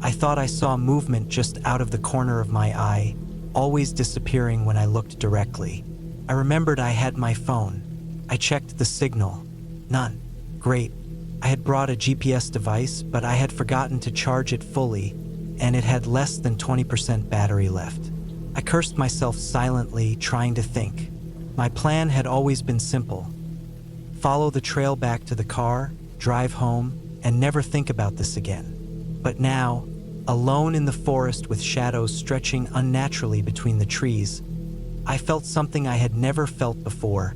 I thought I saw movement just out of the corner of my eye, always disappearing when I looked directly. I remembered I had my phone. I checked the signal. None. Great. I had brought a GPS device, but I had forgotten to charge it fully, and it had less than 20% battery left. I cursed myself silently, trying to think. My plan had always been simple. Follow the trail back to the car, drive home, and never think about this again. But now, alone in the forest with shadows stretching unnaturally between the trees, I felt something I had never felt before.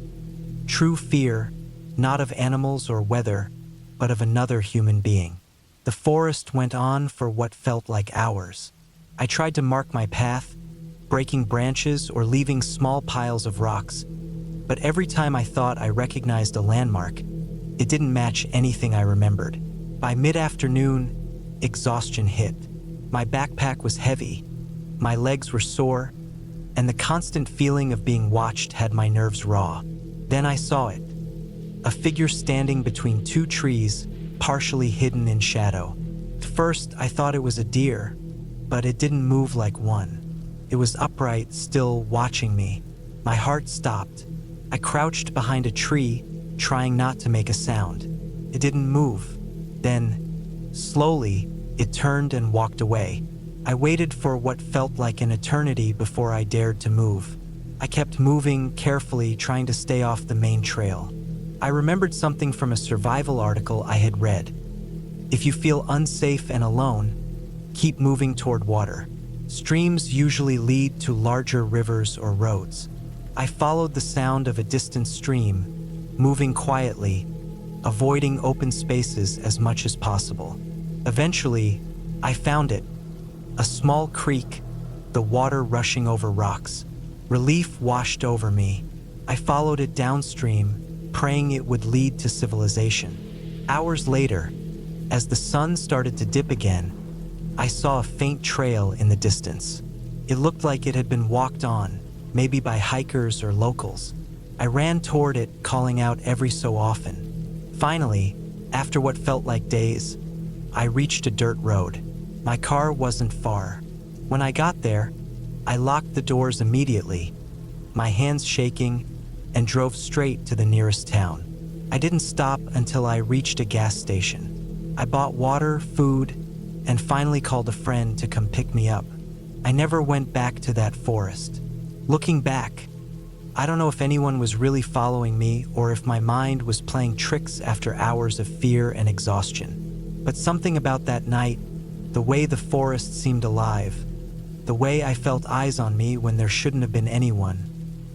True fear, not of animals or weather, but of another human being. The forest went on for what felt like hours. I tried to mark my path, breaking branches or leaving small piles of rocks, but every time I thought I recognized a landmark, it didn't match anything I remembered. By mid-afternoon, exhaustion hit. My backpack was heavy, my legs were sore, and the constant feeling of being watched had my nerves raw. Then I saw it. A figure standing between two trees, partially hidden in shadow. At first, I thought it was a deer, but it didn't move like one. It was upright, still watching me. My heart stopped. I crouched behind a tree, trying not to make a sound. It didn't move. Then, slowly, it turned and walked away. I waited for what felt like an eternity before I dared to move. I kept moving carefully, trying to stay off the main trail. I remembered something from a survival article I had read. If you feel unsafe and alone, keep moving toward water. Streams usually lead to larger rivers or roads. I followed the sound of a distant stream, moving quietly, avoiding open spaces as much as possible. Eventually, I found it. A small creek, the water rushing over rocks. Relief washed over me. I followed it downstream, praying it would lead to civilization. Hours later, as the sun started to dip again, I saw a faint trail in the distance. It looked like it had been walked on, maybe by hikers or locals. I ran toward it, calling out every so often. Finally, after what felt like days, I reached a dirt road. My car wasn't far. When I got there, I locked the doors immediately, my hands shaking, and drove straight to the nearest town. I didn't stop until I reached a gas station. I bought water, food, and finally called a friend to come pick me up. I never went back to that forest. Looking back, I don't know if anyone was really following me or if my mind was playing tricks after hours of fear and exhaustion. But something about that night, the way the forest seemed alive, the way I felt eyes on me when there shouldn't have been anyone,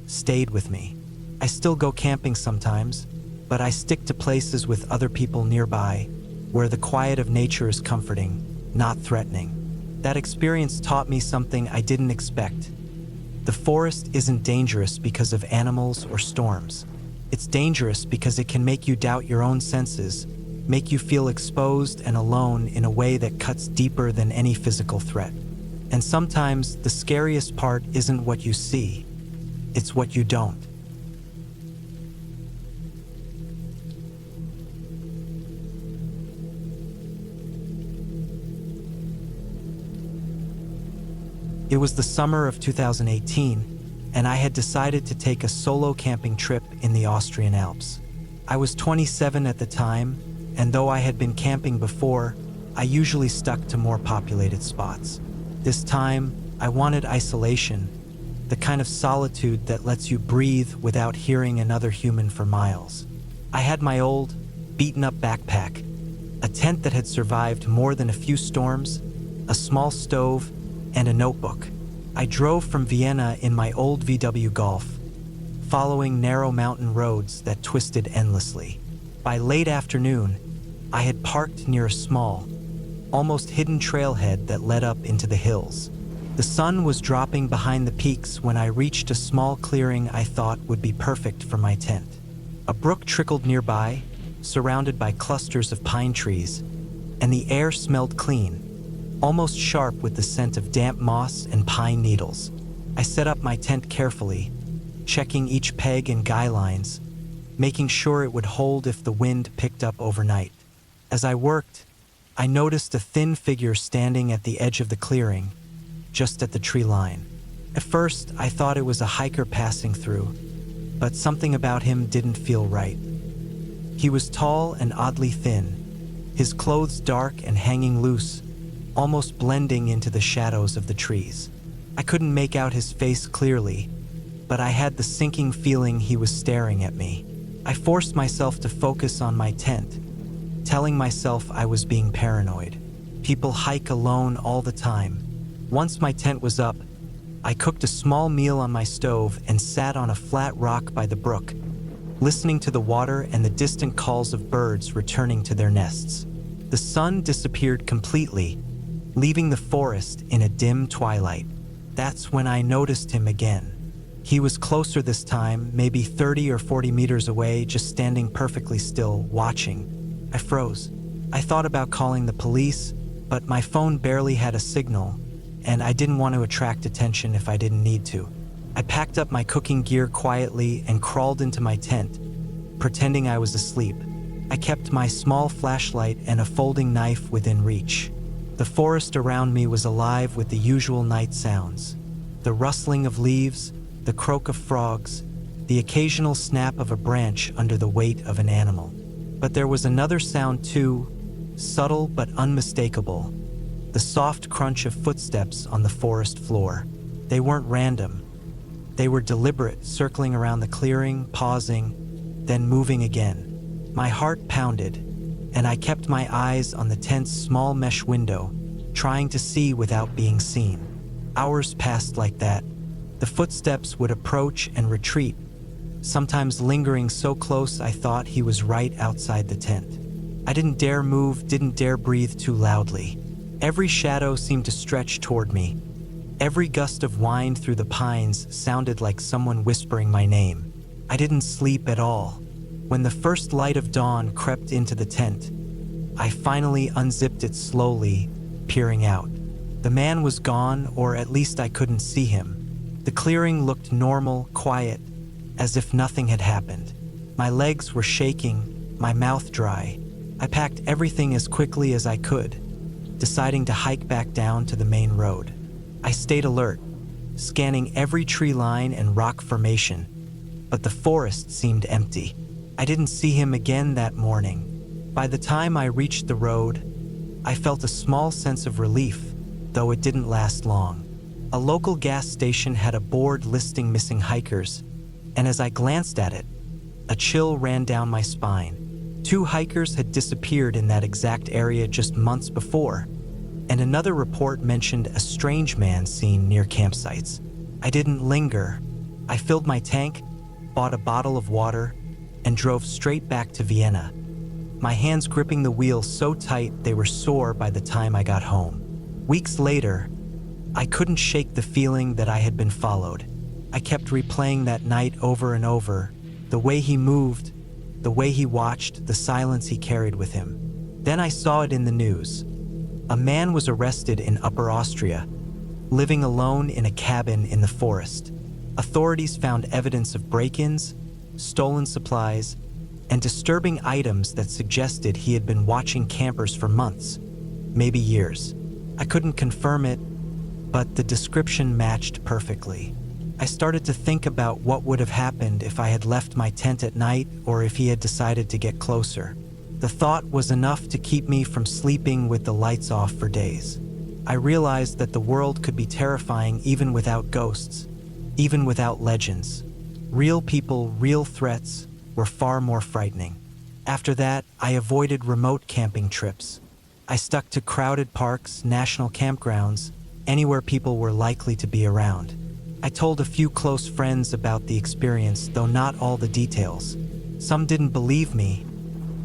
stayed with me. I still go camping sometimes, but I stick to places with other people nearby, where the quiet of nature is comforting, not threatening. That experience taught me something I didn't expect. The forest isn't dangerous because of animals or storms. It's dangerous because it can make you doubt your own senses, make you feel exposed and alone in a way that cuts deeper than any physical threat. And sometimes the scariest part isn't what you see, it's what you don't. It was the summer of 2018, and I had decided to take a solo camping trip in the Austrian Alps. I was 27 at the time, and though I had been camping before, I usually stuck to more populated spots. This time, I wanted isolation, the kind of solitude that lets you breathe without hearing another human for miles. I had my old, beaten-up backpack, a tent that had survived more than a few storms, a small stove, and a notebook. I drove from Vienna in my old VW Golf, following narrow mountain roads that twisted endlessly. By late afternoon, I had parked near a small, almost hidden trailhead that led up into the hills. The sun was dropping behind the peaks when I reached a small clearing I thought would be perfect for my tent. A brook trickled nearby, surrounded by clusters of pine trees, and the air smelled clean, almost sharp with the scent of damp moss and pine needles. I set up my tent carefully, checking each peg and guy lines, making sure it would hold if the wind picked up overnight. As I worked, I noticed a thin figure standing at the edge of the clearing, just at the tree line. At first, I thought it was a hiker passing through, but something about him didn't feel right. He was tall and oddly thin, his clothes dark and hanging loose, almost blending into the shadows of the trees. I couldn't make out his face clearly, but I had the sinking feeling he was staring at me. I forced myself to focus on my tent, telling myself I was being paranoid. People hike alone all the time. Once my tent was up, I cooked a small meal on my stove and sat on a flat rock by the brook, listening to the water and the distant calls of birds returning to their nests. The sun disappeared completely, leaving the forest in a dim twilight. That's when I noticed him again. He was closer this time, maybe 30 or 40 meters away, just standing perfectly still, watching. I froze. I thought about calling the police, but my phone barely had a signal, and I didn't want to attract attention if I didn't need to. I packed up my cooking gear quietly and crawled into my tent, pretending I was asleep. I kept my small flashlight and a folding knife within reach. The forest around me was alive with the usual night sounds: the rustling of leaves, the croak of frogs, the occasional snap of a branch under the weight of an animal. But there was another sound too, subtle but unmistakable: the soft crunch of footsteps on the forest floor. They weren't random. They were deliberate, circling around the clearing, pausing, then moving again. My heart pounded, and I kept my eyes on the tent's small mesh window, trying to see without being seen. Hours passed like that. The footsteps would approach and retreat, sometimes lingering so close I thought he was right outside the tent. I didn't dare move, didn't dare breathe too loudly. Every shadow seemed to stretch toward me. Every gust of wind through the pines sounded like someone whispering my name. I didn't sleep at all. When the first light of dawn crept into the tent, I finally unzipped it slowly, peering out. The man was gone, or at least I couldn't see him. The clearing looked normal, quiet, as if nothing had happened. My legs were shaking, my mouth dry. I packed everything as quickly as I could, deciding to hike back down to the main road. I stayed alert, scanning every tree line and rock formation, but the forest seemed empty. I didn't see him again that morning. By the time I reached the road, I felt a small sense of relief, though it didn't last long. A local gas station had a board listing missing hikers, and as I glanced at it, a chill ran down my spine. 2 hikers had disappeared in that exact area just months before, and another report mentioned a strange man seen near campsites. I didn't linger. I filled my tank, bought a bottle of water, and drove straight back to Vienna, my hands gripping the wheel so tight they were sore by the time I got home. Weeks later, I couldn't shake the feeling that I had been followed. I kept replaying that night over and over, the way he moved, the way he watched, the silence he carried with him. Then I saw it in the news. A man was arrested in Upper Austria, living alone in a cabin in the forest. Authorities found evidence of break-ins, stolen supplies, and disturbing items that suggested he had been watching campers for months, maybe years. I couldn't confirm it, but the description matched perfectly. I started to think about what would have happened if I had left my tent at night or if he had decided to get closer. The thought was enough to keep me from sleeping with the lights off for days. I realized that the world could be terrifying even without ghosts, even without legends. Real people, real threats were far more frightening. After that, I avoided remote camping trips. I stuck to crowded parks, national campgrounds, anywhere people were likely to be around. I told a few close friends about the experience, though not all the details. Some didn't believe me.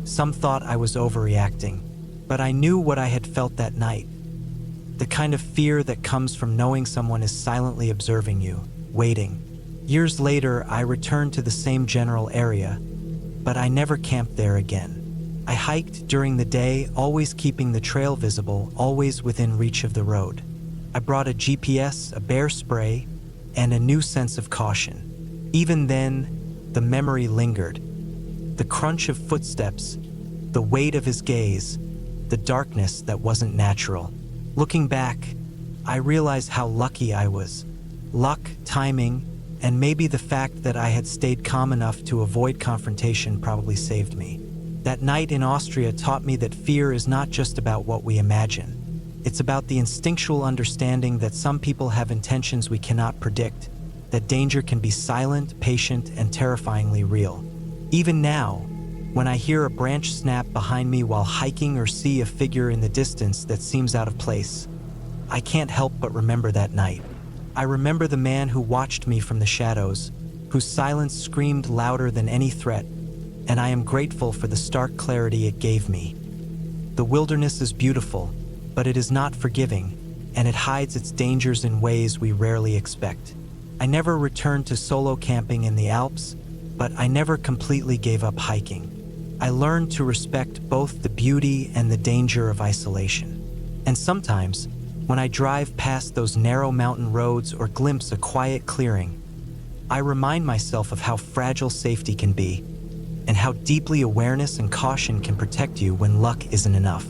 Some thought I was overreacting. But I knew what I had felt that night. The kind of fear that comes from knowing someone is silently observing you, waiting. Years later, I returned to the same general area, but I never camped there again. I hiked during the day, always keeping the trail visible, always within reach of the road. I brought a GPS, a bear spray, and a new sense of caution. Even then, the memory lingered. The crunch of footsteps, the weight of his gaze, the darkness that wasn't natural. Looking back, I realized how lucky I was. Luck, timing, And maybe the fact that I had stayed calm enough to avoid confrontation probably saved me. That night in Austria taught me that fear is not just about what we imagine. It's about the instinctual understanding that some people have intentions we cannot predict, that danger can be silent, patient, and terrifyingly real. Even now, when I hear a branch snap behind me while hiking or see a figure in the distance that seems out of place, I can't help but remember that night. I remember the man who watched me from the shadows, whose silence screamed louder than any threat, and I am grateful for the stark clarity it gave me. The wilderness is beautiful, but it is not forgiving, and it hides its dangers in ways we rarely expect. I never returned to solo camping in the Alps, but I never completely gave up hiking. I learned to respect both the beauty and the danger of isolation. And sometimes, when I drive past those narrow mountain roads or glimpse a quiet clearing, I remind myself of how fragile safety can be, and how deeply awareness and caution can protect you when luck isn't enough.